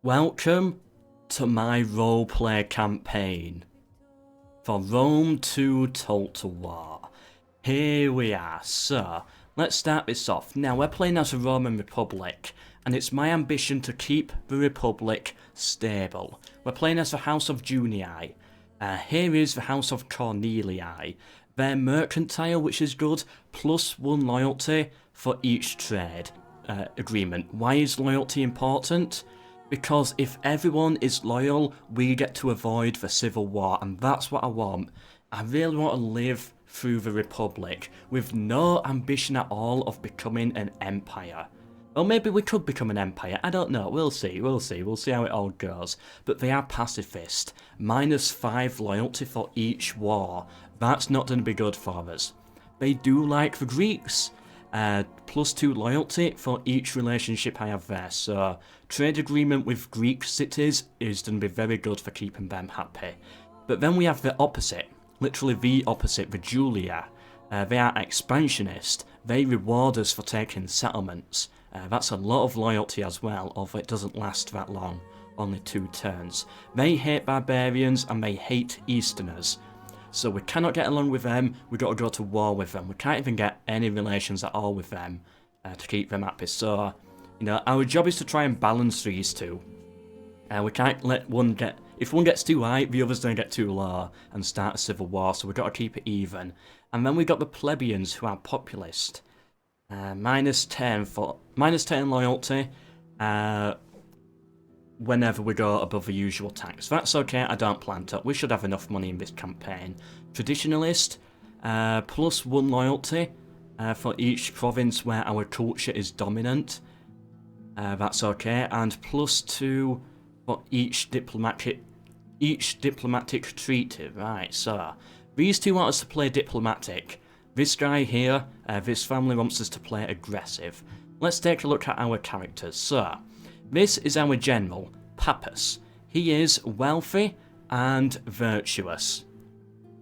Welcome to my roleplay campaign for Rome 2 Total War. Here we are, so let's start this off. Now we're playing as a Roman Republic, and it's my ambition to keep the Republic stable. We're playing as the House of Junii. Here is the House of Cornelii. They're mercantile, which is good, +1 loyalty for each trade agreement. Why is loyalty important? Because if everyone is loyal, we get to avoid the civil war, and that's what I want. I really want to live through the Republic with no ambition at all of becoming an empire. Or maybe we could become an empire, I don't know, we'll see how it all goes. But they are pacifist, -5 loyalty for each war. That's not going to be good for us. They do like the Greeks. +2 loyalty for each relationship I have there, so trade agreement with Greek cities is going to be very good for keeping them happy. But then we have the opposite, literally the opposite, the Julia. They are expansionist, they reward us for taking settlements. That's a lot of loyalty as well, although it doesn't last that long, only 2 turns. They hate barbarians and they hate Easterners. So we cannot get along with them, we've got to go to war with them. We can't even get any relations at all with them to keep them happy. So, you know, our job is to try and balance these two. We can't let one get... If one gets too high, the other's going to get too low and start a civil war, so we've got to keep it even. And then we've got the plebeians, who are populist. -10 loyalty whenever we go above the usual tax. That's okay, I don't plan to. We should have enough money in this campaign. Traditionalist, +1 loyalty for each province where our culture is dominant. That's okay, and +2 for each diplomatic treaty. Right, so these two want us to play diplomatic. This guy here, this family wants us to play aggressive. Let's take a look at our characters. So, this is our general, Pappus. He is wealthy and virtuous.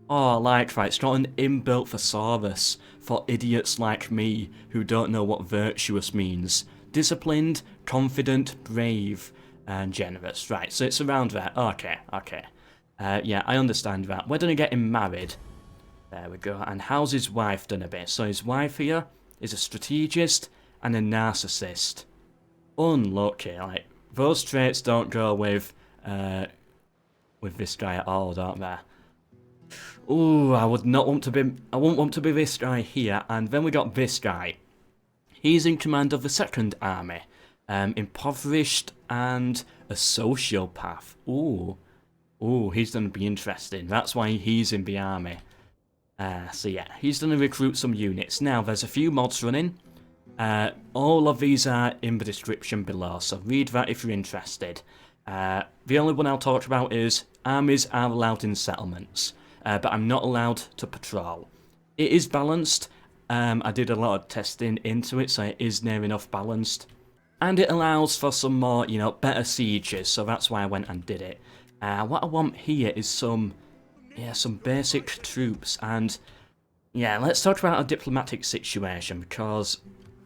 Oh, right, it's got an inbuilt thesaurus for idiots like me who don't know what virtuous means. Disciplined, confident, brave, and generous. Right, so it's around there. Okay. Yeah, I understand that. We're going to get him married. There we go. And how's his wife done a bit? So his wife here is a strategist and a narcissist. Unlucky, like, those traits don't go with this guy at all, don't they? Ooh, I wouldn't want to be this guy here. And then we got this guy. He's in command of the 2nd Army. Impoverished and a sociopath. Ooh, he's gonna be interesting. That's why he's in the army. So yeah, he's gonna recruit some units. Now, there's a few mods running. All of these are in the description below, so read that if you're interested. The only one I'll talk about is armies are allowed in settlements, but I'm not allowed to patrol. It is balanced. I did a lot of testing into it, so it is near enough balanced. And it allows for some more, you know, better sieges, so that's why I went and did it. What I want here is some basic troops, and yeah, let's talk about a diplomatic situation, because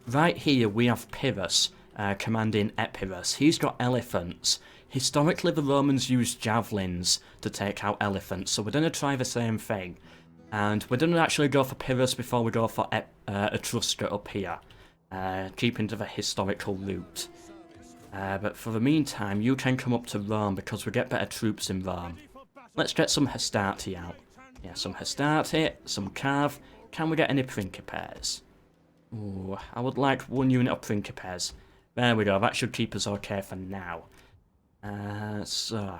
right here we have Pyrrhus commanding Epirus. He's got elephants. Historically, the Romans used javelins to take out elephants, so we're going to try the same thing. And we're going to actually go for Pyrrhus before we go for Etrusca up here. Keeping to the historical route. But for the meantime, you can come up to Rome because we get better troops in Rome. Let's get some Hastati out. Yeah, some Hastati, some Cav. Can we get any Principes? Ooh, I would like 1 unit of Principes. There we go, that should keep us okay for now. So,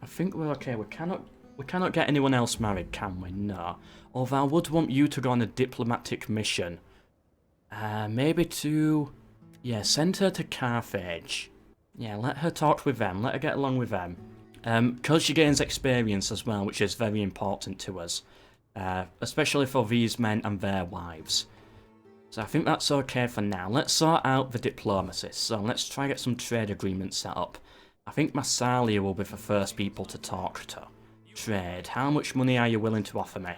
I think we're okay. We cannot get anyone else married, can we? No. Although I would want you to go on a diplomatic mission. Maybe to... Yeah, send her to Carthage. Yeah, let her talk with them. Let her get along with them. Because she gains experience as well, which is very important to us. Especially for these men and their wives. So I think that's okay for now. Let's sort out the diplomacy. So let's try get some trade agreements set up. I think Massalia will be the first people to talk to. Trade. How much money are you willing to offer me?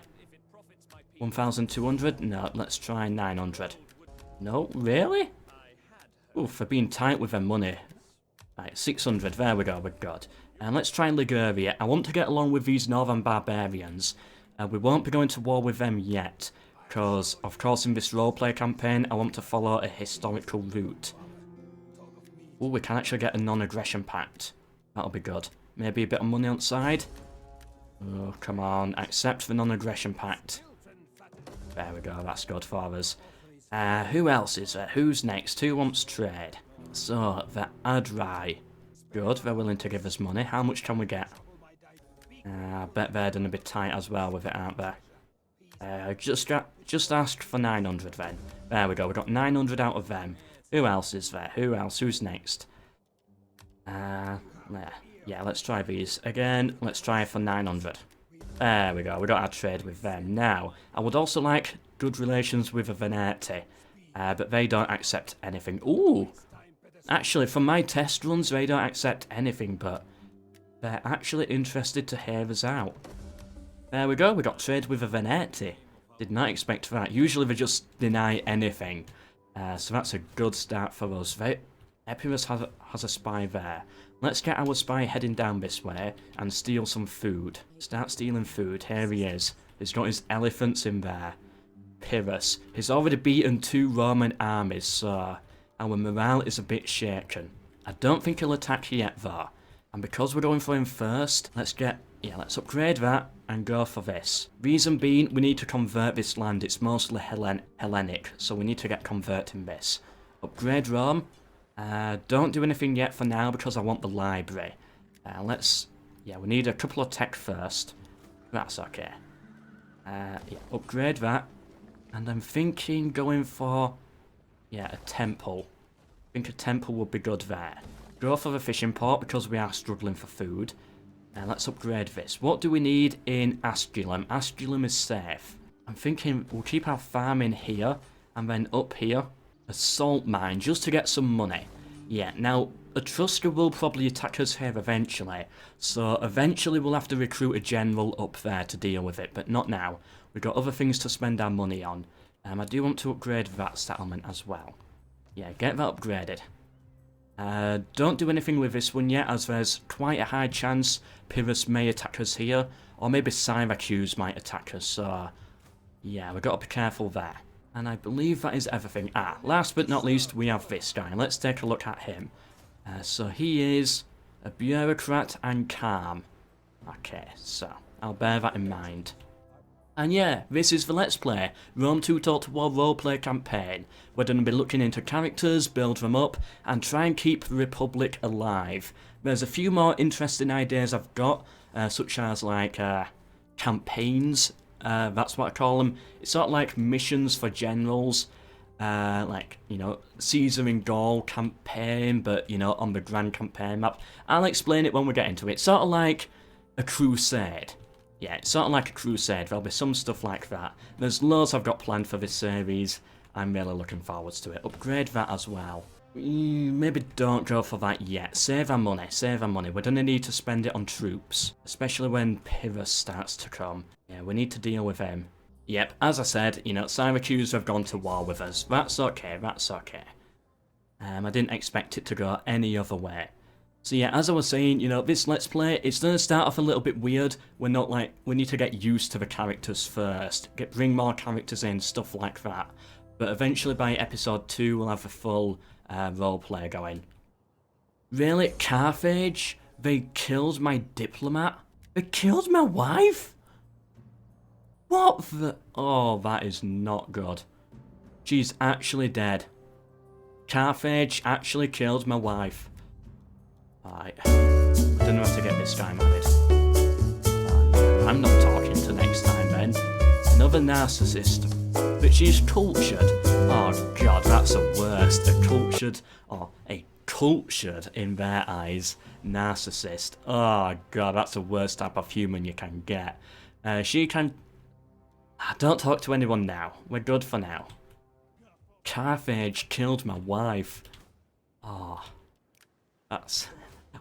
1,200? No, let's try 900. No, really? Ooh, for being tight with their money. Right, 600, there we go, we're good. And let's try Liguria. I want to get along with these northern barbarians. We won't be going to war with them yet, because, of course, in this roleplay campaign, I want to follow a historical route. Oh, we can actually get a non-aggression pact. That'll be good. Maybe a bit of money on the side. Oh, come on, accept the non-aggression pact. There we go, that's good for us. Who else is there? Who's next? Who wants trade? So, the Adrai. Good, they're willing to give us money. How much can we get? I bet they're done a bit tight as well with it, aren't they? Just ask for 900 then. There we go, we got 900 out of them. Who else is there? Who else? Who's next? Yeah, let's try these. Again, let's try for 900. There we go, we got our trade with them. Now, I would also like good relations with the Veneti, but they don't accept anything. Ooh! Actually, from my test runs, they don't accept anything, but they're actually interested to hear us out. There we go, we got trade with the Veneti. Did not expect that. Usually they just deny anything. So that's a good start for us. Epirus has a spy there. Let's get our spy heading down this way and steal some food. Start stealing food. Here he is. He's got his elephants in there. Pyrrhus. He's already beaten 2 Roman armies, so our morale is a bit shaken. I don't think he'll attack yet though. And because we're going for him first, let's upgrade that and go for this. Reason being, we need to convert this land. It's mostly Hellenic, so we need to get converting this. Upgrade Rome. Don't do anything yet for now because I want the library. We need a couple of tech first. That's okay. Upgrade that. And I'm thinking going for, a temple. I think a temple would be good there. Go for the fishing port because we are struggling for food. Let's upgrade this. What do we need in Asculum? Asculum is safe. I'm thinking we'll keep our farm in here and then up here. A salt mine just to get some money. Yeah, now Etrusca will probably attack us here eventually. So eventually we'll have to recruit a general up there to deal with it, but not now. We've got other things to spend our money on. I do want to upgrade that settlement as well. Yeah, get that upgraded. Don't do anything with this one yet, as there's quite a high chance Pyrrhus may attack us here, or maybe Syracuse might attack us, so yeah, we've got to be careful there. And I believe that is everything. Last but not least, we have this guy. Let's take a look at him. So he is a bureaucrat and calm. Okay, so I'll bear that in mind. And yeah, this is the Let's Play, Rome 2 Total War roleplay campaign. We're going to be looking into characters, build them up, and try and keep the Republic alive. There's a few more interesting ideas I've got, such as like campaigns, that's what I call them. It's sort of like missions for generals, Caesar in Gaul campaign, but, on the Grand Campaign map. I'll explain it when we get into it. Sort of like a crusade. Yeah, it's sort of like a crusade. There'll be some stuff like that. There's loads I've got planned for this series. I'm really looking forwards to it. Upgrade that as well. Maybe don't go for that yet. Save our money, save our money. We're going to need to spend it on troops. Especially when Pyrrhus starts to come. Yeah, we need to deal with him. Yep, as I said, Syracuse have gone to war with us. That's okay, that's okay. I didn't expect it to go any other way. So yeah, as I was saying, this Let's Play, it's going to start off a little bit weird. We need to get used to the characters first. Bring more characters in, stuff like that. But eventually by episode 2, we'll have a full roleplay going. Really? Carthage? They killed my diplomat? They killed my wife? What the? Oh, that is not good. She's actually dead. Carthage actually killed my wife. Alright. I don't know how to get this guy married. I'm not talking to next time then. Another narcissist. But she's cultured. Oh god, that's the worst. A cultured, in their eyes, narcissist. Oh god, that's the worst type of human you can get. She can... Don't talk to anyone now. We're good for now. Carthage killed my wife. Oh. That's...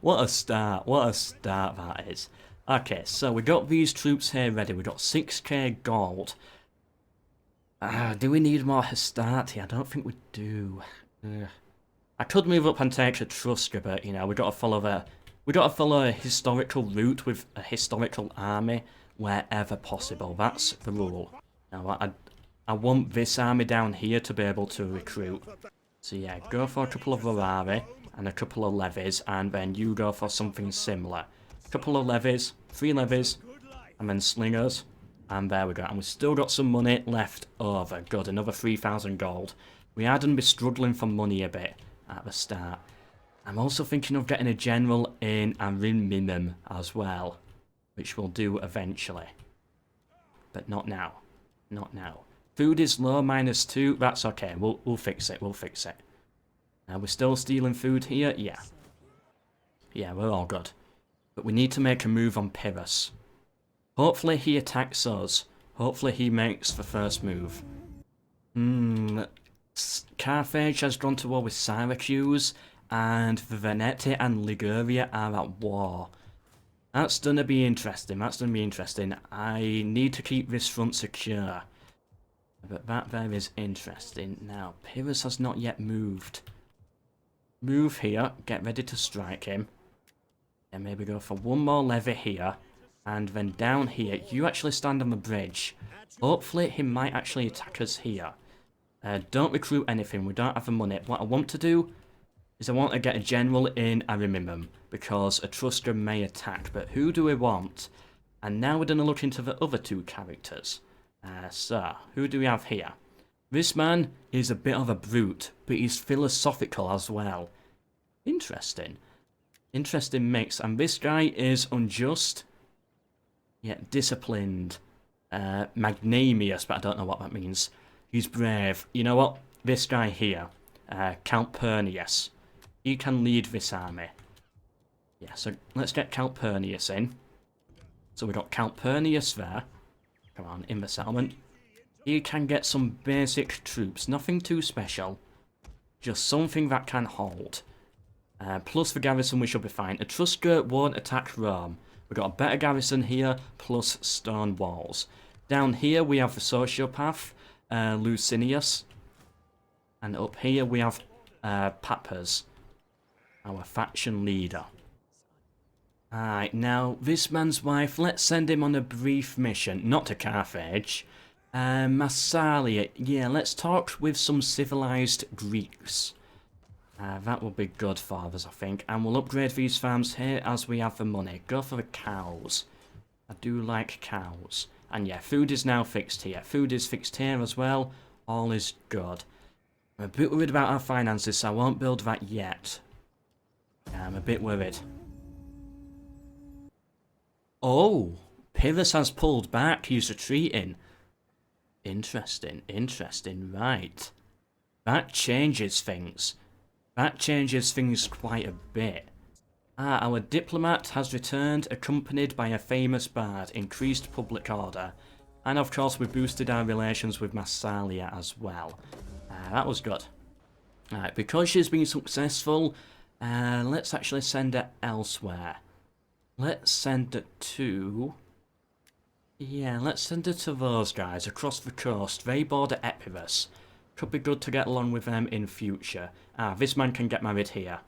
What a start that is. Okay, so we got these troops here ready. We got 6k gold. Do we need more Hastati? I don't think we do. I could move up and take Etrusca, but you know we got to follow a historical route with a historical army wherever possible. That's the rule. Now I want this army down here to be able to recruit. So yeah, go for a couple of Varari and a couple of levies, and then you go for something similar. A couple of levies, 3 levies, and then slingers. And there we go. And we've still got some money left over. Good, another 3,000 gold. We are going to be struggling for money a bit at the start. I'm also thinking of getting a general in Arimimum as well, which we'll do eventually. But not now. Not now. Food is low, -2. That's okay. We'll fix it. We'll fix it. We're still stealing food here? Yeah. Yeah, we're all good. But we need to make a move on Pyrrhus. Hopefully he attacks us. Hopefully he makes the first move. Carthage has gone to war with Syracuse, and the Veneti and Liguria are at war. That's gonna be interesting. That's gonna be interesting. I need to keep this front secure. But that there is interesting. Now, Pyrrhus has not yet moved. Move here. Get ready to strike him. And maybe go for one more levy here. And then down here, you actually stand on the bridge. Hopefully he might actually attack us here. Don't recruit anything, we don't have the money. What I want to do is I want to get a general in Arimimum, because Etrusca may attack. But who do we want? And now we're going to look into the other 2 characters. So, who do we have here? This man is a bit of a brute, but he's philosophical as well. Interesting. Interesting mix. And this guy is unjust, yet disciplined. Magnanimous, but I don't know what that means. He's brave. You know what? This guy here, Calpurnius, he can lead this army. Yeah, so let's get Calpurnius in. So we got Calpurnius there. Come on, in the settlement. He can get some basic troops. Nothing too special. Just something that can hold. Plus the garrison we should be fine. Etrusca won't attack Rome. We've got a better garrison here, plus stone walls. Down here we have the sociopath, Lucinius. And up here we have Pappers, our faction leader. Alright, now this man's wife, let's send him on a brief mission. Not to Carthage. Massalia, yeah, let's talk with some civilized Greeks. That will be good for us, I think. And we'll upgrade these farms here as we have the money. Go for the cows. I do like cows. And yeah, food is now fixed here. Food is fixed here as well. All is good. I'm a bit worried about our finances, so I won't build that yet. I'm a bit worried. Oh, Pyrrhus has pulled back. He's retreating. Interesting, interesting, right. That changes things. That changes things quite a bit. Our diplomat has returned, accompanied by a famous bard, increased public order, and of course we boosted our relations with Massalia as well. That was good. Alright, because she's been successful, let's actually send her elsewhere. Let's send her to... Yeah, let's send her to those guys across the coast. They border Epirus. Could be good to get along with them in future. This man can get married here.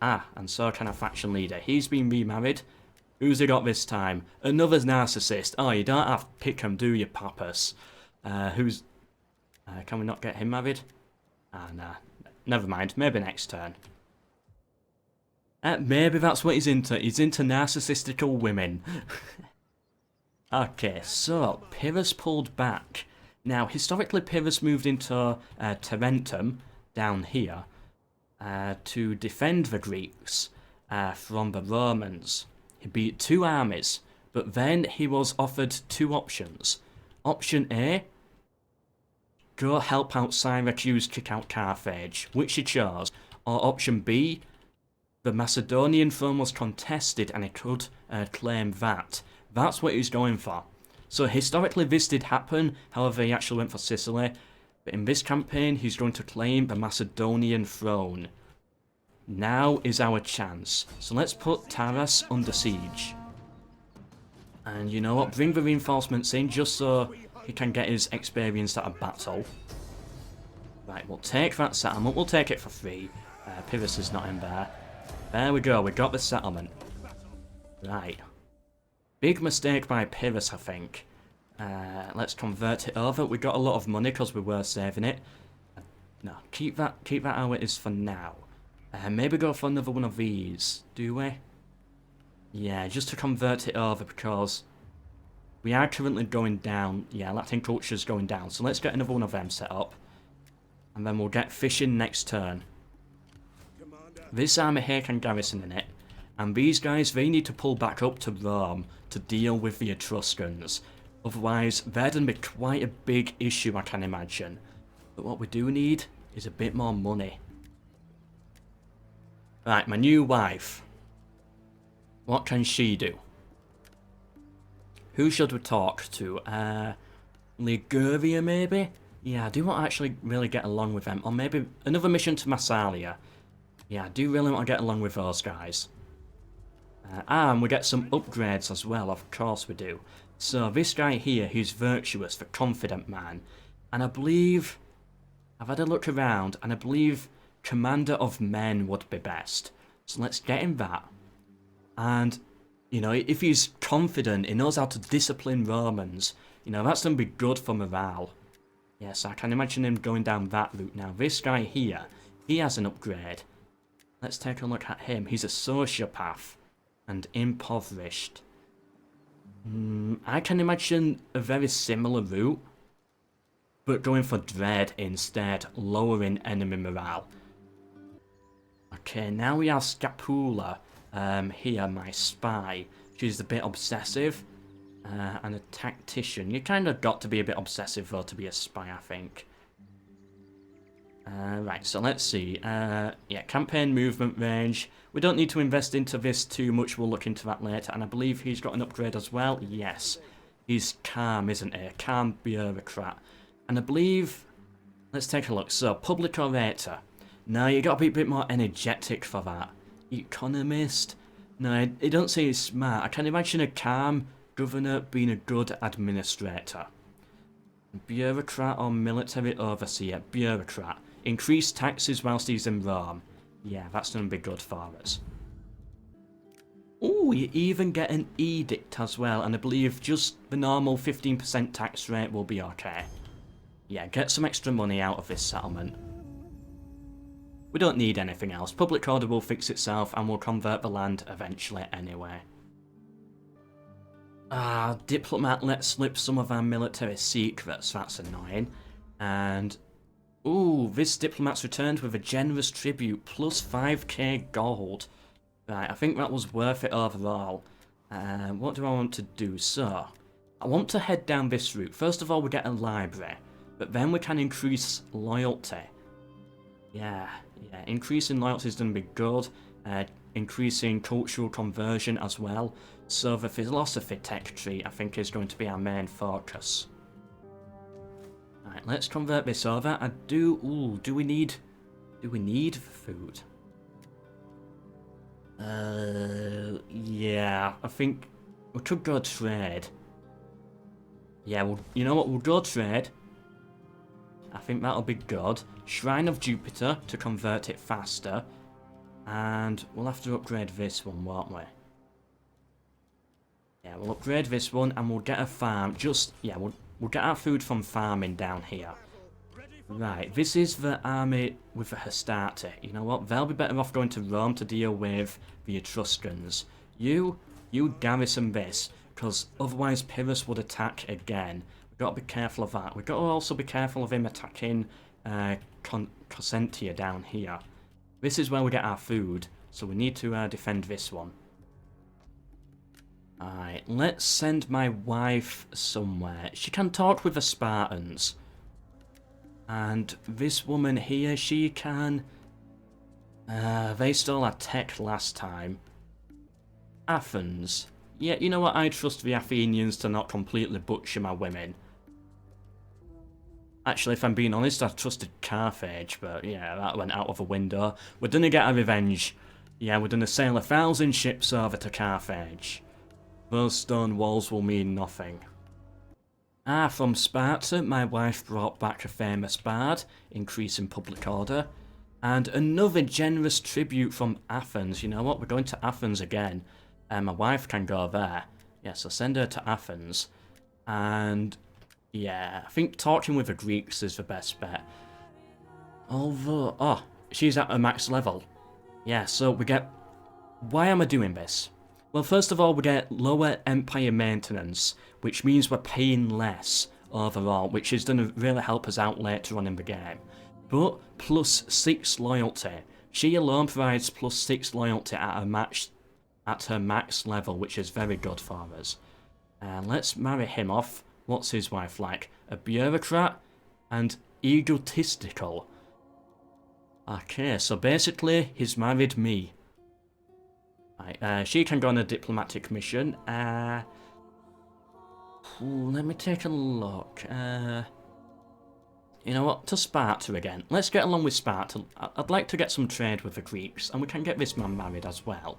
And so can a faction leader. He's been remarried. Who's he got this time? Another narcissist. Oh, you don't have to pick him, do you, Pappus? Can we not get him married? Nah. Never mind. Maybe next turn. Maybe that's what he's into. He's into narcissistical women. Okay, so Pyrrhus pulled back. Now, historically, Pyrrhus moved into Tarentum, down here, to defend the Greeks from the Romans. He beat 2 armies, but then he was offered 2 options. Option A, go help out Syracuse, kick out Carthage, which he chose. Or option B, the Macedonian throne was contested and he could claim that. That's what he's going for. So historically this did happen, however he actually went for Sicily. But in this campaign he's going to claim the Macedonian throne. Now is our chance. So let's put Taras under siege. And you know what, bring the reinforcements in just so he can get his experience at a battle. Right, we'll take that settlement, we'll take it for free. Pyrrhus is not in there. There we go, we got the settlement. Right. Big mistake by Pyrrhus, I think. Let's convert it over. We got a lot of money because we were saving it. No, keep that how it is for now. Maybe go for another one of these, do we? Yeah, just to convert it over because we are currently going down. Yeah, Latin culture's going down. So let's get another one of them set up. And then we'll get fishing next turn. This army here can garrison in it. And these guys, they need to pull back up to Rome to deal with the Etruscans. Otherwise, they're going to be quite a big issue, I can imagine. But what we do need is a bit more money. Right, my new wife. What can she do? Who should we talk to? Liguria, maybe? Yeah, I do want to actually really get along with them. Or maybe another mission to Massalia. Yeah, I do really want to get along with those guys. And we get some upgrades as well, of course we do. So this guy here, who's virtuous, the confident man. And I believe... I've had a look around, and I believe Commander of Men would be best. So let's get him that. And, you know, if he's confident, he knows how to discipline Romans, you know, that's going to be good for morale. Yes, I can imagine him going down that route now. This guy here, he has an upgrade. Let's take a look at him. He's a sociopath and impoverished. I can imagine a very similar route, but going for dread instead, lowering enemy morale. Okay, now we have Scapula. Here, my spy. She's a bit obsessive. And a tactician. You kind of got to be a bit obsessive, though, to be a spy, I think. Right, so let's see. Yeah, campaign movement range. We don't need to invest into this too much. We'll look into that later. And I believe he's got an upgrade as well. Yes. He's calm, isn't he? Calm bureaucrat. And I believe... Let's take a look. So, public orator. No, you got to be a bit more energetic for that. Economist? No, I don't say he's smart. I can imagine a calm governor being a good administrator. Bureaucrat or military overseer? Bureaucrat. Increase taxes whilst he's in Rome. Yeah, that's going to be good for us. Oh, you even get an edict as well, and I believe just the normal 15% tax rate will be okay. Yeah, get some extra money out of this settlement. We don't need anything else. Public order will fix itself and we'll convert the land eventually anyway. Diplomat let slip some of our military secrets. That's annoying. And... ooh, this diplomat's returned with a generous tribute plus 5k gold. Right, I think that was worth it overall. What do I want to do? So, I want to head down this route. First of all, we get a library. But then we can increase loyalty. Yeah, increasing loyalty is going to be good. Increasing cultural conversion as well. So the philosophy tech tree, I think, is going to be our main focus. Alright, let's convert this over. Do we need food? Yeah, I think we could go trade. Yeah, you know what, we'll go trade. I think that'll be good. Shrine of Jupiter to convert it faster. And we'll have to upgrade this one, won't we? Yeah, we'll upgrade this one and we'll get a farm. We'll get our food from farming down here. Right, this is the army with the Hastati. You know what? They'll be better off going to Rome to deal with the Etruscans. You garrison this, because otherwise Pyrrhus would attack again. We've got to be careful of that. We've got to also be careful of him attacking Cosentia down here. This is where we get our food, so we need to defend this one. Alright, let's send my wife somewhere. She can talk with the Spartans. And this woman here, she can... they stole our tech last time. Athens. Yeah, you know what? I trust the Athenians to not completely butcher my women. Actually, if I'm being honest, I trusted Carthage, but yeah, that went out of the window. We're gonna get our revenge. Yeah, we're gonna sail 1,000 ships over to Carthage. Those stone walls will mean nothing. From Sparta, my wife brought back a famous bard, increasing public order. And another generous tribute from Athens. You know what? We're going to Athens again. My wife can go there. Yeah, so send her to Athens. And yeah, I think talking with the Greeks is the best bet. Although, oh, she's at her max level. Yeah, so we get... Why am I doing this? Well, first of all, we get lower Empire maintenance, which means we're paying less overall, which is going to really help us out later on in the game. But plus 6 loyalty. She alone provides plus 6 loyalty at her max level, which is very good for us. Let's marry him off. What's his wife like? A bureaucrat and egotistical. Okay, so basically, he's married me. Right, she can go on a diplomatic mission. Let me take a look. You know what? To Sparta again. Let's get along with Sparta. I'd like to get some trade with the Greeks, and we can get this man married as well.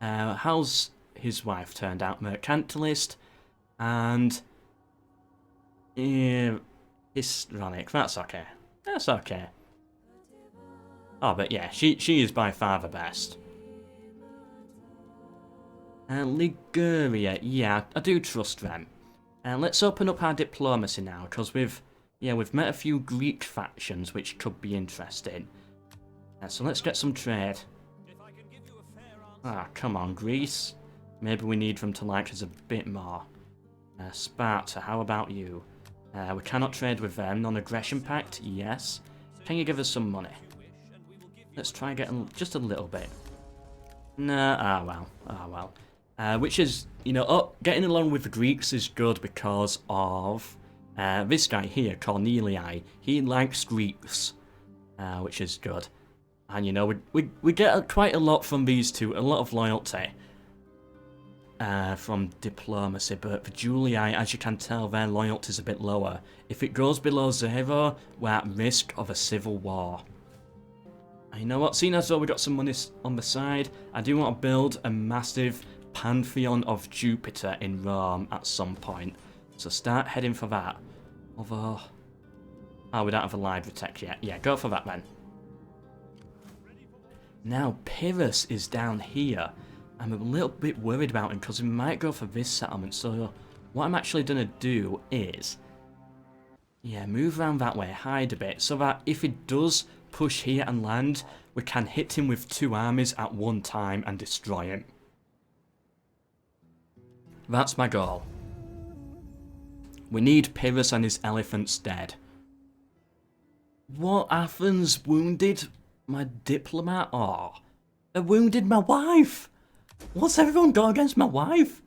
How's his wife turned out? Mercantilist and histrionic. That's okay. That's okay. Oh, but yeah, she is by far the best. Liguria, yeah, I do trust them. Let's open up our diplomacy now, because we've met a few Greek factions which could be interesting. So let's get some trade. Ah, come on, Greece. Maybe we need them to like us a bit more. Sparta, how about you? We cannot trade with them. Non-aggression pact, yes. Can you give us some money? Let's try getting just a little bit. Nah, well. Which is, you know, getting along with the Greeks is good because of this guy here, Cornelii. He likes Greeks, which is good. And, you know, we get quite a lot from these two, a lot of loyalty from diplomacy. But for Julii, as you can tell, their loyalty is a bit lower. If it goes below 0, we're at risk of a civil war. And you know what, seeing as though we got some money on the side, I do want to build a massive Pantheon of Jupiter in Rome at some point. So start heading for that. Although... oh, we don't have a library tech yet. Yeah, go for that then. Now, Pyrrhus is down here. I'm a little bit worried about him because he might go for this settlement. So what I'm actually going to do is... yeah, move around that way, hide a bit, so that if he does push here and land, we can hit him with 2 armies at one time and destroy him. That's my goal. We need Pyrrhus and his elephants dead. What, Athens wounded my diplomat? Oh, they wounded my wife! What's everyone got against my wife?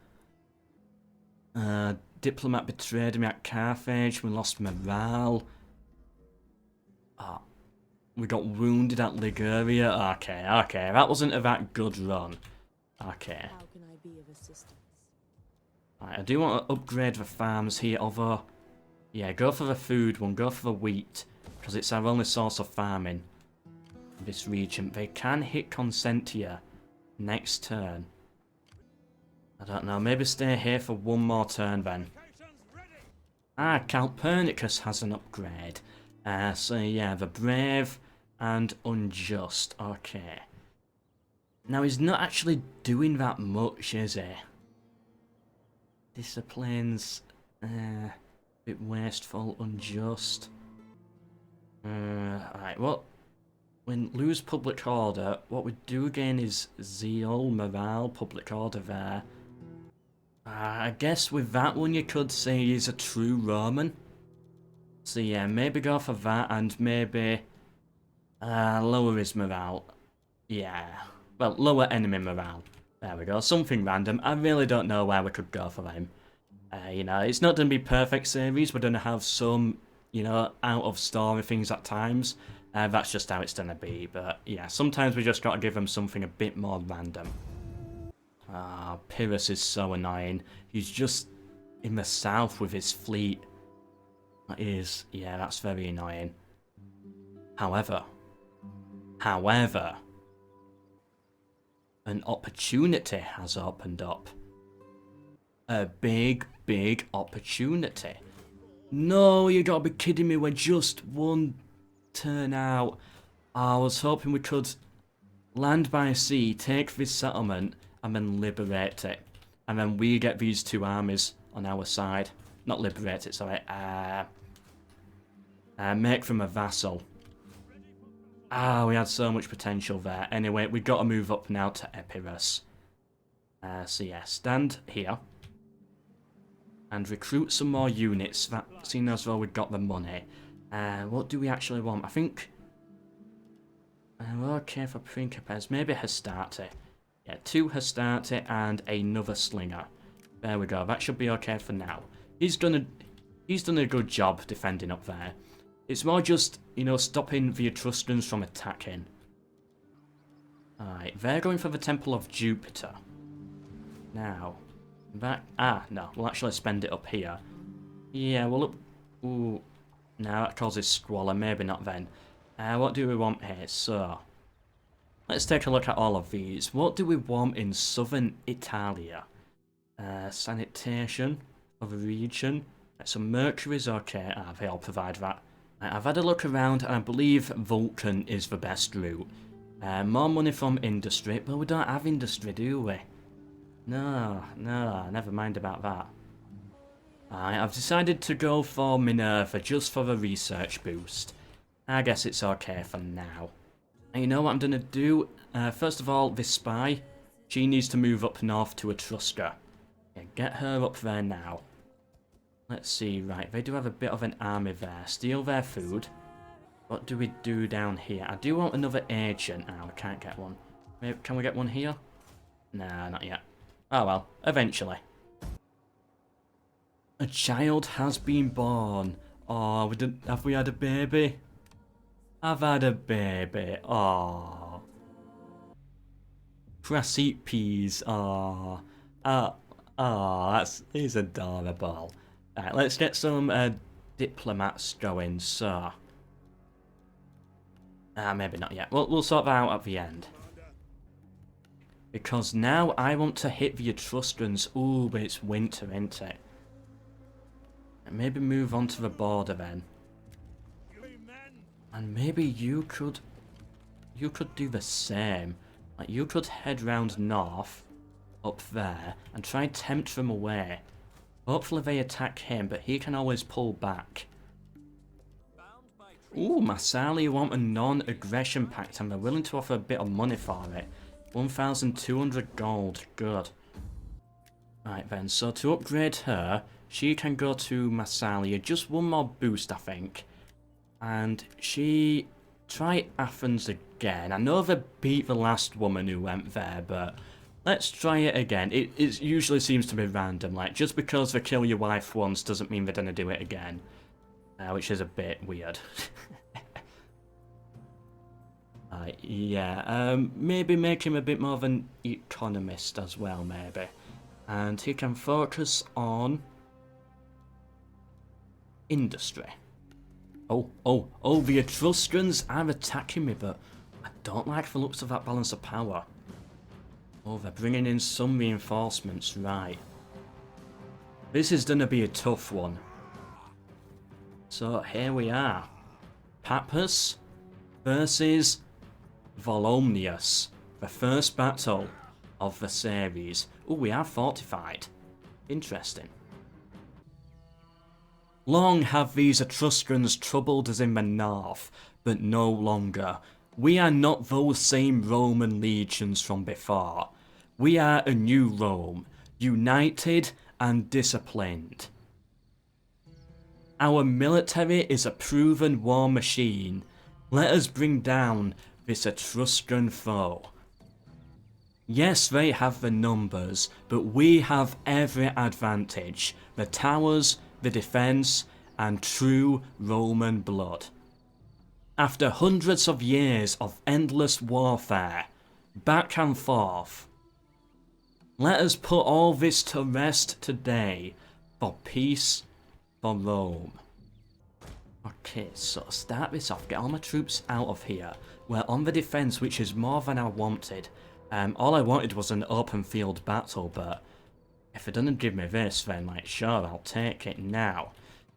Diplomat betrayed me at Carthage, we lost morale. We got wounded at Liguria. Okay, that wasn't a that good run. Okay. How can I be of assistance? Right, I do want to upgrade the farms here, although... yeah, go for the food one, go for the wheat, because it's our only source of farming in this region. They can hit Consentia next turn. I don't know, maybe stay here for one more turn then. Ah, Calpurnicus has an upgrade. So yeah, the Brave and Unjust. Okay. Now he's not actually doing that much, is he? Disciplines, bit wasteful, unjust. Alright, well, when lose public order, what we do again is zeal, morale, public order there. I guess with that one you could say he's a true Roman. So yeah, maybe go for that and maybe lower his morale. Yeah, well, lower enemy morale. There we go, something random. I really don't know where we could go for him. You know, it's not going to be perfect series. We're going to have some, you know, out of story things at times. That's just how it's going to be. But yeah, sometimes we just got to give them something a bit more random. Pyrrhus is so annoying. He's just in the south with his fleet. That is, yeah, that's very annoying. However, an opportunity has opened up. A big opportunity. No, you gotta be kidding me, we're just one turn out. I was hoping we could land by sea, take this settlement, and then liberate it. And then we get these two armies on our side. Not liberate it, sorry. Make them a vassal. We had so much potential there. Anyway, we've got to move up now to Epirus. So yeah, stand here. And recruit some more units, seeing as though we've got the money. What do we actually want? I think... we're okay for Principes. Maybe Hastati. Yeah, 2 Hastati and another Slinger. There we go. That should be okay for now. He's done a good job defending up there. It's more just, you know, stopping the Etruscans from attacking. Alright, they're going for the Temple of Jupiter. Now, that... no, we'll actually spend it up here. Yeah, well, ooh, no, that causes squalor, maybe not then. What do we want here? So, let's take a look at all of these. What do we want in southern Italia? Sanitation of a region. So Mercury's okay. They all provide that. I've had a look around and I believe Vulcan is the best route. More money from industry, but we don't have industry, do we? No, never mind about that. I've decided to go for Minerva just for the research boost. I guess it's okay for now. And you know what I'm going to do? First of all, this spy, she needs to move up north to Etrusca. Yeah, get her up there now. Let's see, right, they do have a bit of an army there. Steal their food. What do we do down here? I do want another agent. We can't get one. Maybe, can we get one here? Nah, not yet. Oh well, eventually. A child has been born. Oh, have we had a baby? I've had a baby. Oh. Praseepes. Oh. He's adorable. Right, let's get some diplomats going, so... maybe not yet. We'll sort that out at the end. Because now I want to hit the Etruscans. Ooh, but it's winter, isn't it? And maybe move on to the border then. And maybe you could do the same. Like, you could head round north, up there, and try and tempt them away. Hopefully they attack him, but he can always pull back. Ooh, Massali want a non-aggression pact, and they're willing to offer a bit of money for it. 1,200 gold, good. Right then, so to upgrade her, she can go to Massalia, just one more boost I think. And she... try Athens again. I know they beat the last woman who went there, but... let's try it again. It usually seems to be random, like, just because they kill your wife once doesn't mean they're gonna do it again. Which is a bit weird. Yeah, maybe make him a bit more of an economist as well, maybe. And he can focus on... industry. Oh, the Etruscans are attacking me, but I don't like the looks of that balance of power. Oh, they're bringing in some reinforcements, right. This is gonna be a tough one. So, here we are. Pappus versus Volumnius. The first battle of the series. Oh, we are fortified. Interesting. Long have these Etruscans troubled us in the north, but no longer. We are not those same Roman legions from before. We are a new Rome, united and disciplined. Our military is a proven war machine. Let us bring down this Etruscan foe. Yes, they have the numbers, but we have every advantage. The towers, the defence, and true Roman blood. After hundreds of years of endless warfare, back and forth, let us put all this to rest today, for peace, for Rome. Okay, so start this off, get all my troops out of here. We're on the defence, which is more than I wanted. All I wanted was an open field battle, but if they're gonna give me this, then like, sure, I'll take it now.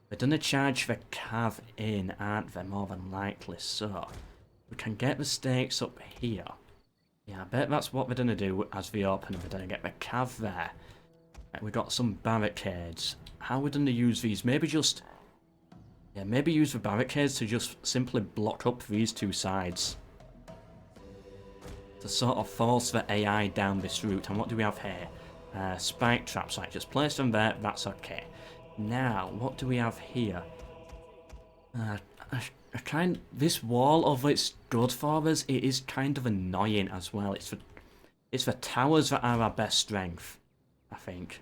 They're gonna charge the cav in, aren't they? More than likely so. We can get the stakes up here. Yeah, I bet that's what we're going to do as we open. We're going to get the cav there. Right, we got some barricades. How are we going to use these? Maybe just... Yeah, maybe use the barricades to just simply block up these two sides. To sort of force the AI down this route. And what do we have here? Spike traps. Right, just place them there. That's okay. Now, what do we have here? This wall, although it's good for us, it is kind of annoying as well. It's the towers that are our best strength, I think.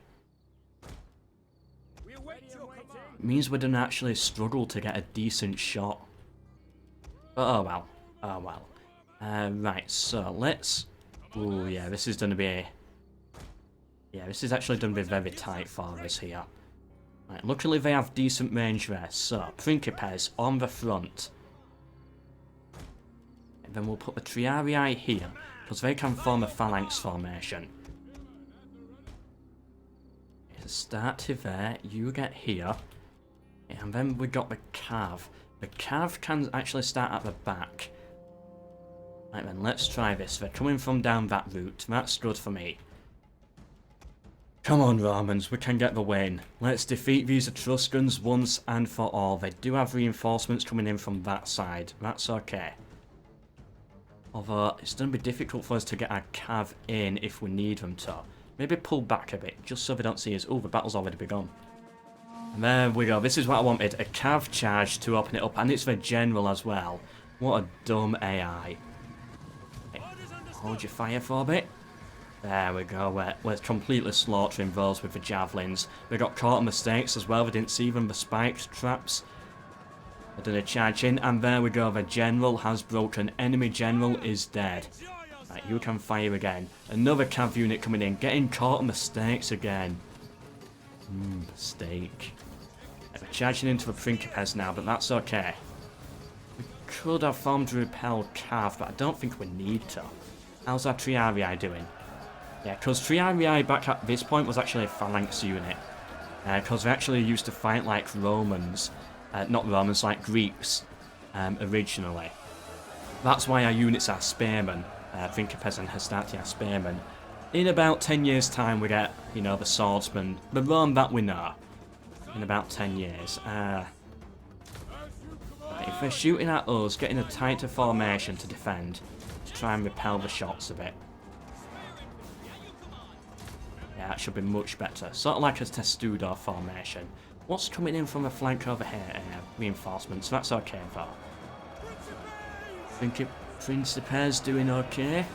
It means we don't actually struggle to get a decent shot. But oh well. Oh well. Right, so let's... Oh yeah, this is going to be... Yeah, this is actually going to be very tight for us here. Right, luckily they have decent range there, so Principes on the front. And then we'll put the Triarii here, because they can form a phalanx formation. So start to there, you get here. And then we got the Cav. The Cav can actually start at the back. Right then, let's try this. They're coming from down that route. That's good for me. Come on, Romans, we can get the win. Let's defeat these Etruscans once and for all. They do have reinforcements coming in from that side. That's okay. Although, it's going to be difficult for us to get our cav in if we need them to. Maybe pull back a bit, just so they don't see us. Oh, the battle's already begun. And there we go. This is what I wanted. A cav charge to open it up. And it's the general as well. What a dumb AI. Okay. Hold your fire for a bit. There we go, we're completely slaughtering those with the javelins. We got caught on mistakes as well, we didn't see them, the spiked traps. I did a charge in, and there we go, the general has broken. Enemy general is dead. Right, you can fire again. Another cav unit coming in, getting caught on mistakes again. Mistake. Right, we're charging into the Principes now, but that's okay. We could have formed a repel cav, but I don't think we need to. How's our Triarii doing? Yeah, because Triarii back at this point was actually a phalanx unit. Because they actually used to fight like Romans. Not Romans, like Greeks. Originally. That's why our units are spearmen. Principes and Hastati are spearmen. In about 10 years' time we get, you know, the swordsman. The Rome that we know. In about 10 years. Right, if they're shooting at us, getting a tighter formation to defend. To try and repel the shots a bit. Yeah, that should be much better. Sort of like a testudo formation. What's coming in from the flank over here? Reinforcements. That's okay though. Principes doing okay.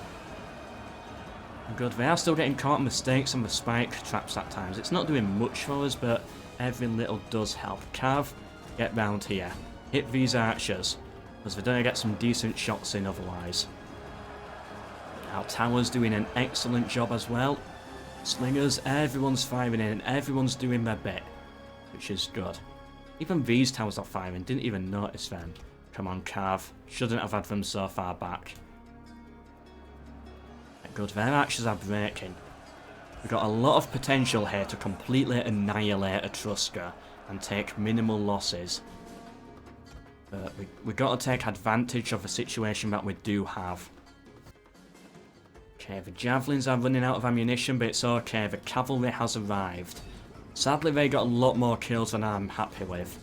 Good. They are still getting caught in mistakes on the spike traps at times. It's not doing much for us, but every little does help. Cav, get round here. Hit these archers, because they're going to get some decent shots in otherwise. Our tower's doing an excellent job as well. Slingers, everyone's firing in, everyone's doing their bit, which is good. Even these towers are firing, didn't even notice them. Come on, Cav, shouldn't have had them so far back. Good, their archers are breaking. We've got a lot of potential here to completely annihilate Etrusca and take minimal losses. But we've got to take advantage of the situation that we do have. Okay, the javelins are running out of ammunition, but it's okay, the cavalry has arrived. Sadly, they got a lot more kills than I'm happy with.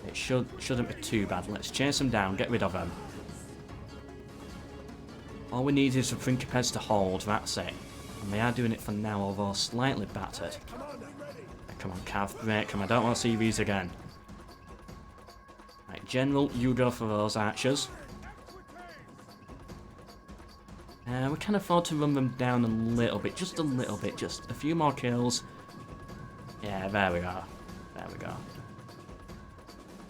It shouldn't be too bad. Let's chase them down, get rid of them. All we need is the Principes to hold, that's it. And they are doing it for now, although slightly battered. Come on, Cav, break them, I don't want to see these again. Right, General, you go for those archers. We can afford to run them down a little bit, just a few more kills. Yeah, there we go. There we go.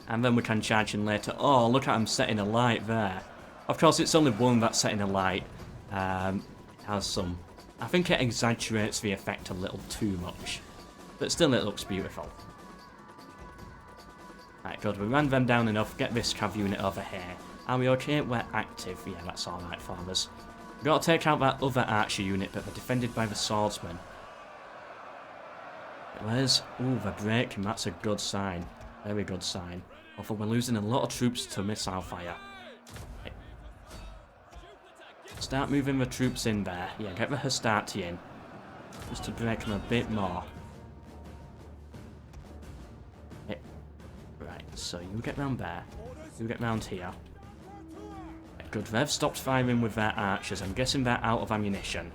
And then we can charge in later. Oh, look at him setting a light there. Of course, it's only one that's setting a light. Has some... I think it exaggerates the effect a little too much. But still, it looks beautiful. Right, good. We ran them down enough. Get this cav unit over here. Are we okay? We're active. Yeah, that's alright for us. We've got to take out that other archer unit, but they're defended by the swordsman. Where's... Ooh, they're breaking. That's a good sign. Very good sign. Although we're losing a lot of troops to missile fire. Okay. Start moving the troops in there. Yeah, get the Hastati in. Just to break them a bit more. Okay. Right, so you get round there. You get round here. Okay, good, they've stopped firing with their archers. I'm guessing they're out of ammunition.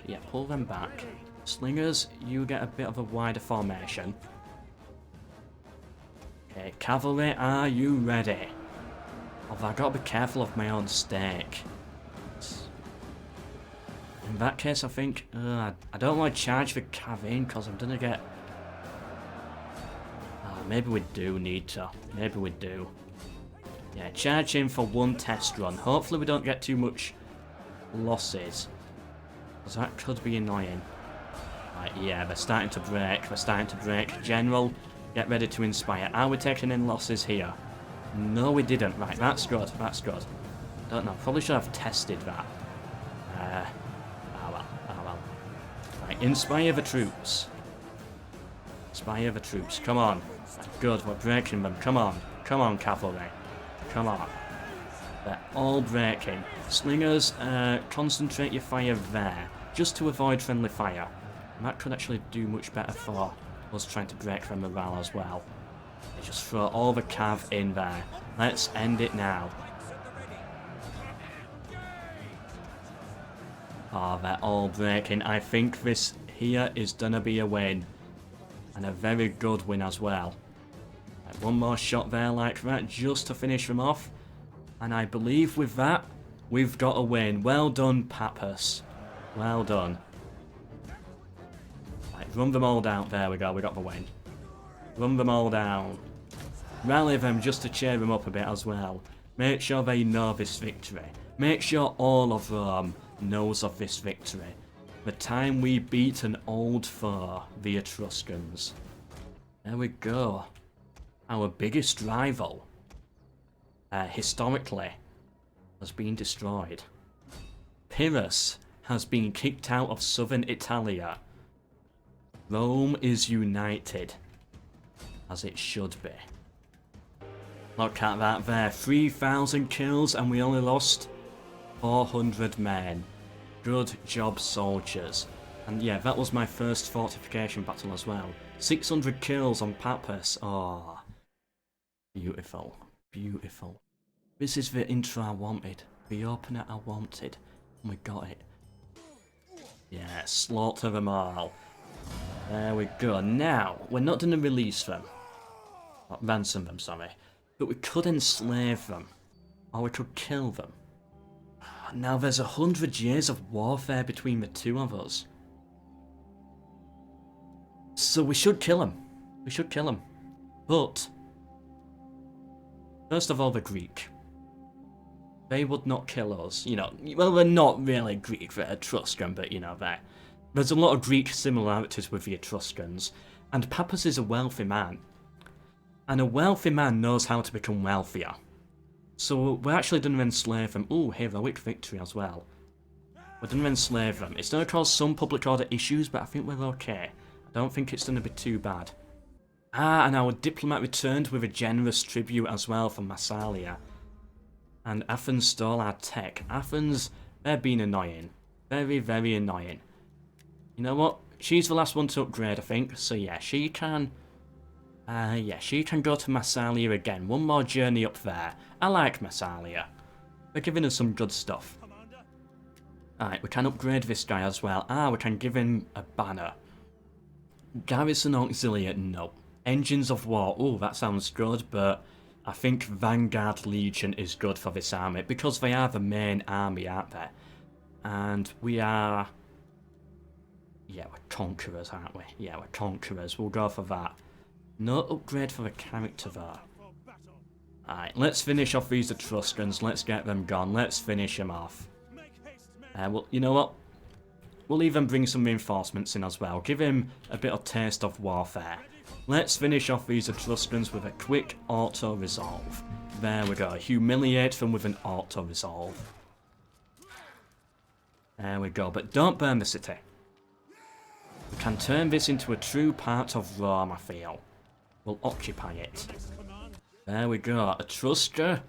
Yeah, pull them back. Slingers, you get a bit of a wider formation. Okay, cavalry, are you ready? Although I've got to be careful of my own stake. In that case, I think I don't want to charge the cav in because I'm gonna get. Maybe we do need to. Maybe we do. Yeah, charge in for one test run. Hopefully, we don't get too much losses. Because that could be annoying. Right, yeah, they're starting to break. They're starting to break. General, get ready to inspire. Are we taking in losses here? No, we didn't. Right, that's good. That's good. Don't know. Probably should have tested that. Well. Right, inspire the troops. Inspire the troops. Come on. Good, we're breaking them. Come on. Come on, cavalry. Come on. They're all breaking. Slingers, concentrate your fire there. Just to avoid friendly fire. And that could actually do much better for us trying to break their morale as well. Just throw all the cav in there. Let's end it now. Oh, they're all breaking. I think this here is gonna be a win. And a very good win as well. Right, one more shot there like that, just to finish them off. And I believe with that, we've got a win. Well done, Pappas. Well done. Right, run them all down. There we go, we got the win. Run them all down. Rally them just to cheer them up a bit as well. Make sure they know this victory. Make sure all of Rome knows of this victory. The time we beat an old foe, the Etruscans. There we go. Our biggest rival, historically, has been destroyed. Pyrrhus has been kicked out of southern Italia. Rome is united, as it should be. Look at that there, 3,000 kills and we only lost 400 men. Good job, soldiers. And yeah, that was my first fortification battle as well. 600 kills on Pappas. Oh, beautiful, beautiful. This is the intro I wanted, the opener I wanted, and we got it. Yeah, slaughter them all. There we go. Now, we're not going to release them. Not ransom them, sorry. But we could enslave them. Or we could kill them. Now there's 100 years of warfare between the two of us. So we should kill them. We should kill them. But, first of all, the Greek. They would not kill us. You know, well, they're not really Greek, they're Etruscan, but you know, there's a lot of Greek similarities with the Etruscans. And Pappas is a wealthy man. And a wealthy man knows how to become wealthier. So we're actually going to enslave them. Ooh, heroic victory as well. We're going to enslave them. It's going to cause some public order issues, but I think we're okay. I don't think it's going to be too bad. And our diplomat returned with a generous tribute as well from Massalia. And Athens stole our tech. Athens, they're being annoying. Very, very annoying. You know what? She's the last one to upgrade, I think. So yeah, she can... yeah, she can go to Massalia again. One more journey up there. I like Massalia. They're giving us some good stuff. Alright, we can upgrade this guy as well. We can give him a banner. Garrison Auxiliary, no. Engines of War, ooh, that sounds good, but I think Vanguard Legion is good for this army, because they are the main army, aren't they? And we are... yeah, we're conquerors, aren't we? Yeah, we're conquerors. We'll go for that. No upgrade for the character though. Alright, let's finish off these Etruscans. Let's get them gone. Let's finish them off. Well, you know what? We'll even bring some reinforcements in as well. Give him a bit of taste of warfare. Let's finish off these Etruscans with a quick auto-resolve. There we go. Humiliate them with an auto-resolve. There we go. But don't burn the city. We can turn this into a true part of Rome, I feel. We'll occupy it. There we go. Etrusker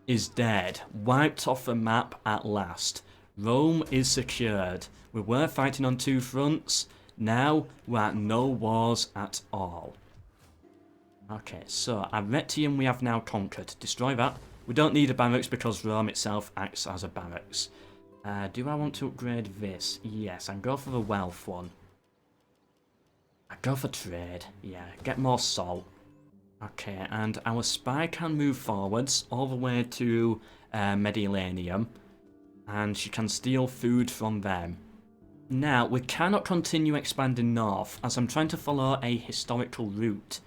is dead. Wiped off the map at last. Rome is secured. We were fighting on 2 fronts. Now we're at no wars at all. Okay, so Arretium we have now conquered. Destroy that. We don't need a barracks because Rome itself acts as a barracks. Do I want to upgrade this? Yes, I'll go for the wealth one. I go for trade. Yeah, get more salt. Okay, and our spy can move forwards all the way to Mediterranean, and she can steal food from them. Now, we cannot continue expanding north, as I'm trying to follow a historical route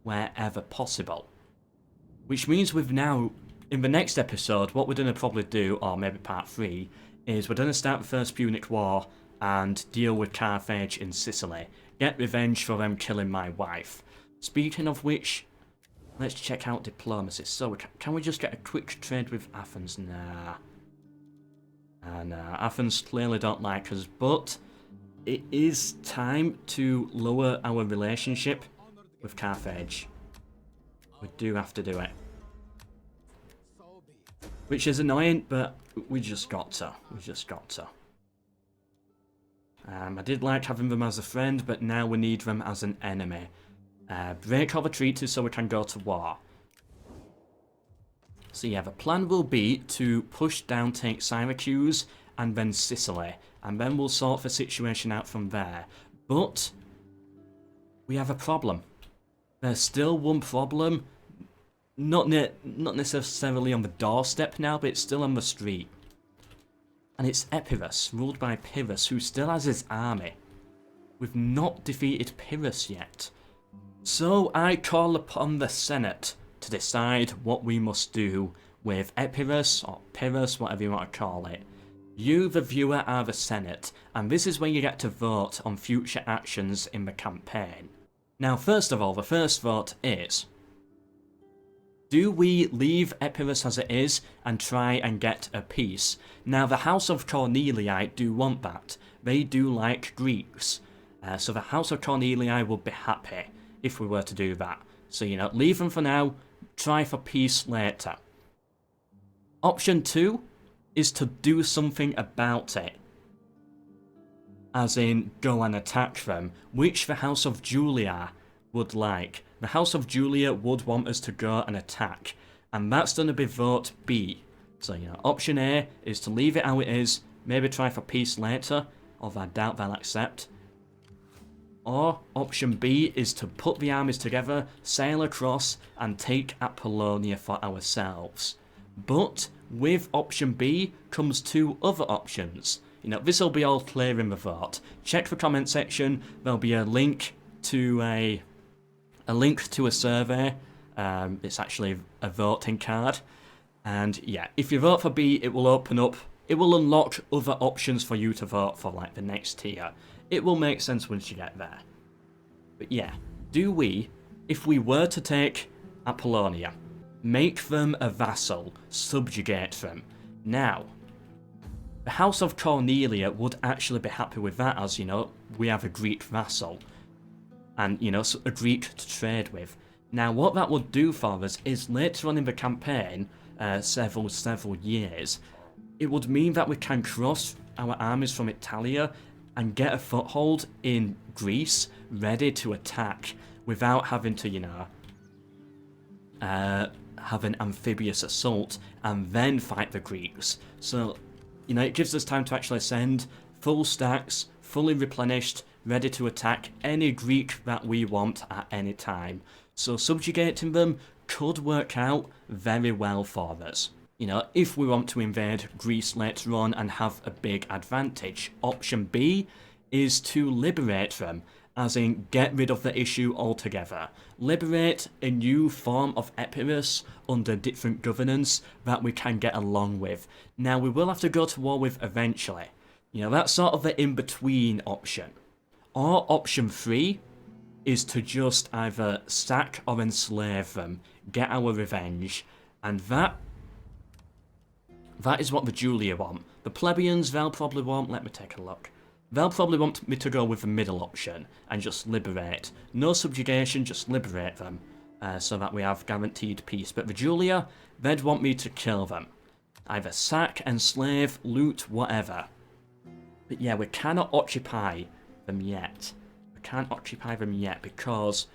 wherever possible. Which means we've now, in the next episode, what we're going to probably do, or maybe part 3, is we're going to start the First Punic War and deal with Carthage in Sicily. Get revenge for them killing my wife. Speaking of which, let's check out diplomacy. So, can we just get a quick trade with Athens? Nah. Athens clearly don't like us, but it is time to lower our relationship with Carthage. We do have to do it. Which is annoying, but we just got to. We just got to. I did like having them as a friend, but now we need them as an enemy. Break all the treaties so we can go to war. So yeah, the plan will be to push down, take Syracuse, and then Sicily. And then we'll sort the situation out from there. But we have a problem. There's still one problem. Not necessarily on the doorstep now, but it's still on the street. And it's Epirus, ruled by Pyrrhus, who still has his army. We've not defeated Pyrrhus yet. So I call upon the Senate to decide what we must do with Epirus, or Pyrrhus, whatever you want to call it. You, the viewer, are the Senate, and this is where you get to vote on future actions in the campaign. Now, first of all, the first vote is: do we leave Epirus as it is and try and get a peace? Now, the House of Cornelii do want that. They do like Greeks. So the House of Cornelii would be happy if we were to do that. So, you know, leave them for now, try for peace later. Option 2 is to do something about it. As in, go and attack them, which the House of Julia would like. The House of Julia would want us to go and attack, and that's going to be vote B. So, you know, option A is to leave it how it is, maybe try for peace later, although I doubt they'll accept. Or option B is to put the armies together, sail across, and take Apollonia for ourselves. But with option B comes 2 other options. You know, this will be all clear in the vote. Check the comment section. There'll be a link to a survey. It's actually a voting card. And yeah, if you vote for B, it will open up. It will unlock other options for you to vote for, like the next tier. It will make sense once you get there. But yeah, do we, if we were to take Apollonia, make them a vassal, subjugate them? Now, the House of Cornelia would actually be happy with that, as, you know, we have a Greek vassal. And, you know, a Greek to trade with. Now, what that would do for us is later on in the campaign, several years, it would mean that we can cross our armies from Italia and get a foothold in Greece, ready to attack, without having to, you know, have an amphibious assault and then fight the Greeks. So, you know, it gives us time to actually send full stacks, fully replenished, ready to attack any Greek that we want at any time. So subjugating them could work out very well for us. You know, if we want to invade Greece later on and have a big advantage. Option B is to liberate them, as in get rid of the issue altogether. Liberate a new form of Epirus under different governance that we can get along with. Now, we will have to go to war with eventually. You know, that's sort of the in-between option. Or option 3 is to just either sack or enslave them, get our revenge, and that is what the Julia want. The plebeians, they'll probably want, let me take a look. They'll probably want me to go with the middle option and just liberate. No subjugation, just liberate them. so that we have guaranteed peace. But the Julia, they'd want me to kill them. Either sack, enslave, loot, whatever. But yeah, we cannot occupy them yet. We can't occupy them yet because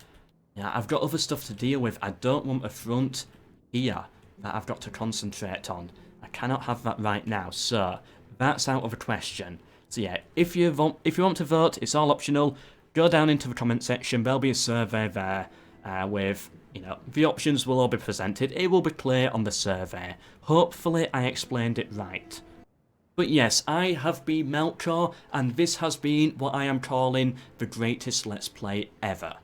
yeah, I've got other stuff to deal with. I don't want a front here that I've got to concentrate on. I cannot have that right now, so that's out of the question. So yeah, if you want to vote, it's all optional. Go down into the comment section. There'll be a survey there with, you know, the options will all be presented. It will be clear on the survey. Hopefully I explained it right. But yes, I have been MELKOR, and this has been what I am calling the greatest Let's Play ever.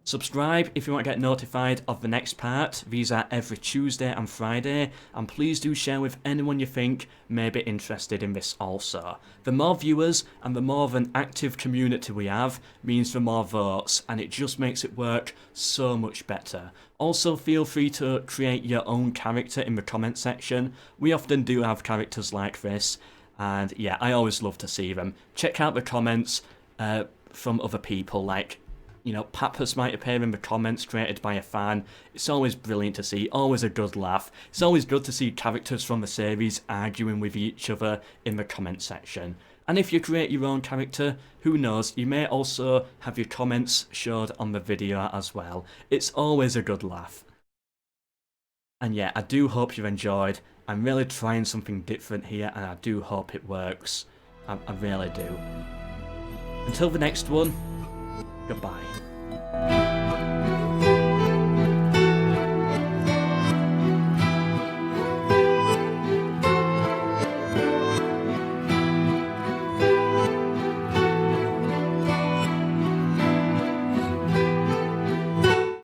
Subscribe if you want to get notified of the next part. These are every Tuesday and Friday, and please do share with anyone you think may be interested in this also. The more viewers and the more of an active community we have means the more votes, and it just makes it work so much better. Also feel free to create your own character in the comment section. We often do have characters like this, and yeah, I always love to see them. Check out the comments from other people, like, you know, Papas might appear in the comments created by a fan. It's always brilliant to see, always a good laugh. It's always good to see characters from the series arguing with each other in the comment section. And if you create your own character, who knows, you may also have your comments showed on the video as well. It's always a good laugh. And yeah, I do hope you've enjoyed. I'm really trying something different here, and I do hope it works. I really do. Until the next one, goodbye.